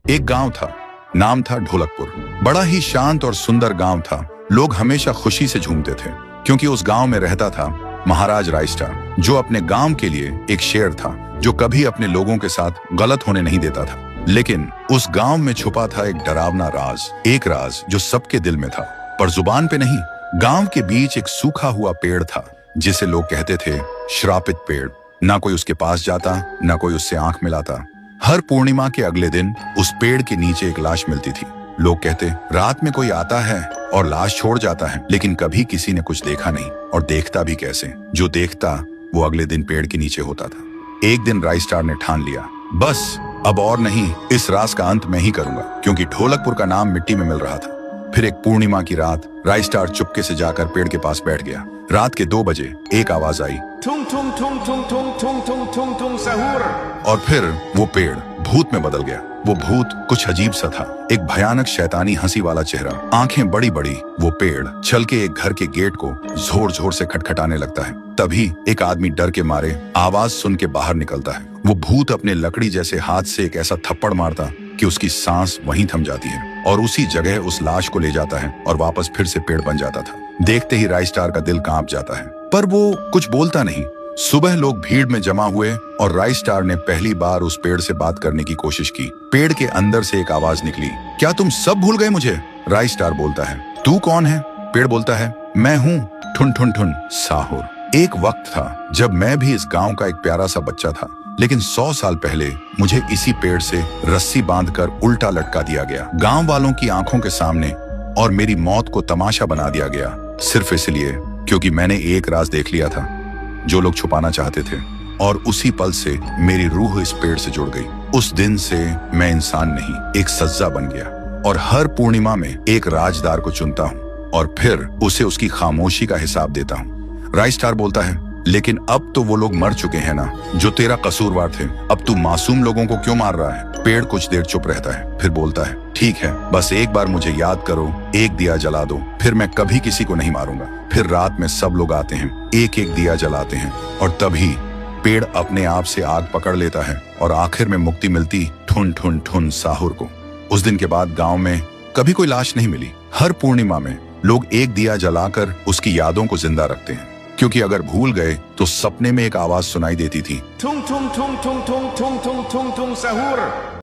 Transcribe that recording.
एक गांव था, नाम था ढोलकपुर। बड़ा ही शांत और सुंदर गांव था। लोग हमेशा खुशी से झूमते थे क्योंकि उस गांव में रहता था महाराज रायस्टार, जो अपने गांव के लिए एक शेर था जो कभी अपने लोगों के साथ गलत होने नहीं देता था। लेकिन उस गांव में छुपा था एक डरावना राज, एक राज जो सबके दिल में था पर जुबान पे नहीं। गांव के बीच एक सूखा हुआ पेड़ था जिसे लोग कहते थे श्रापित पेड़। ना कोई उसके पास जाता, ना कोई उससे आंख मिलाता। हर पूर्णिमा के अगले दिन उस पेड़ के नीचे एक लाश मिलती थी। लोग कहते रात में कोई आता है और लाश छोड़ जाता है, लेकिन कभी किसी ने कुछ देखा नहीं और देखता भी कैसे। जो देखता वो अगले दिन पेड़ के नीचे होता था। एक दिन रायस्टार ने ठान लिया, बस अब और नहीं, इस राज का अंत मैं ही करूंगा, क्योंकि ढोलकपुर का नाम मिट्टी में मिल रहा था। फिर एक पूर्णिमा की रात रायस्टार चुपके से जाकर पेड़ के पास बैठ गया। रात के 2 बजे एक आवाज आई, ठुंग ठुंग ठुंग ठुंग ठुंग ठुंग ठुंग ठुंग ठुंग सहूर। और फिर वो पेड़ भूत में बदल गया। वो भूत कुछ अजीब सा था, एक भयानक शैतानी हंसी वाला चेहरा, आंखें बड़ी बड़ी। वो पेड़ चल के एक घर के गेट को जोर जोर से खटखटाने लगता है। तभी एक आदमी डर के मारे आवाज सुन के बाहर निकलता है। वो भूत अपने लकड़ी जैसे हाथ से एक ऐसा थप्पड़ मारता कि उसकी सांस वहीं थम जाती है और उसी जगह उस लाश को ले जाता है और वापस फिर से पेड़ बन जाता था। देखते ही रायस्टार का दिल कांप जाता है, पर वो कुछ बोलता नहीं। सुबह लोग भीड़ में जमा हुए और रायस्टार ने पहली बार उस पेड़ से बात करने की कोशिश की। पेड़ के अंदर से एक आवाज निकली, क्या तुम सब भूल गए मुझे? रायस्टार बोलता है, तू कौन है? पेड़ बोलता है, मैं हूँ ठुन ठुन ठुन साहुर। एक वक्त था जब मैं भी इस गांव का एक प्यारा सा बच्चा था, लेकिन 100 साल पहले मुझे इसी पेड़ से रस्सी बांधकर उल्टा लटका दिया गया, गांव वालों की आंखों के सामने, और मेरी मौत को तमाशा बना दिया गया, सिर्फ इसलिए क्योंकि मैंने एक राज देख लिया था जो लोग छुपाना चाहते थे। और उसी पल से मेरी रूह इस पेड़ से जुड़ गई। उस दिन से मैं इंसान नहीं, एक सज्जा बन गया, और हर पूर्णिमा में एक राजदार को चुनता हूँ और फिर उसे उसकी खामोशी का हिसाब देता हूँ। रायस्टार बोलता है, लेकिन अब तो वो लोग मर चुके हैं ना जो तेरा कसूरवार थे। अब तू मासूम लोगों को क्यों मार रहा है? पेड़ कुछ देर चुप रहता है, फिर बोलता है, ठीक है, बस एक बार मुझे याद करो, एक दिया जला दो, फिर मैं कभी किसी को नहीं मारूंगा। फिर रात में सब लोग आते हैं, एक एक दिया जलाते हैं, और तभी पेड़ अपने आप से आग पकड़ लेता है और आखिर में मुक्ति मिलती ठुन ठुन ठुन साहुर को। उस दिन के बाद गांव में कभी कोई लाश नहीं मिली। हर पूर्णिमा में लोग एक दिया जलाकर उसकी यादों को जिंदा रखते हैं, क्योंकि अगर भूल गए तो सपने में एक आवाज सुनाई देती थी, ठुंग ठुंग ठुंग ठुंग ठुंग ठुंग ठुंग ठुंग ठुंग सहूर।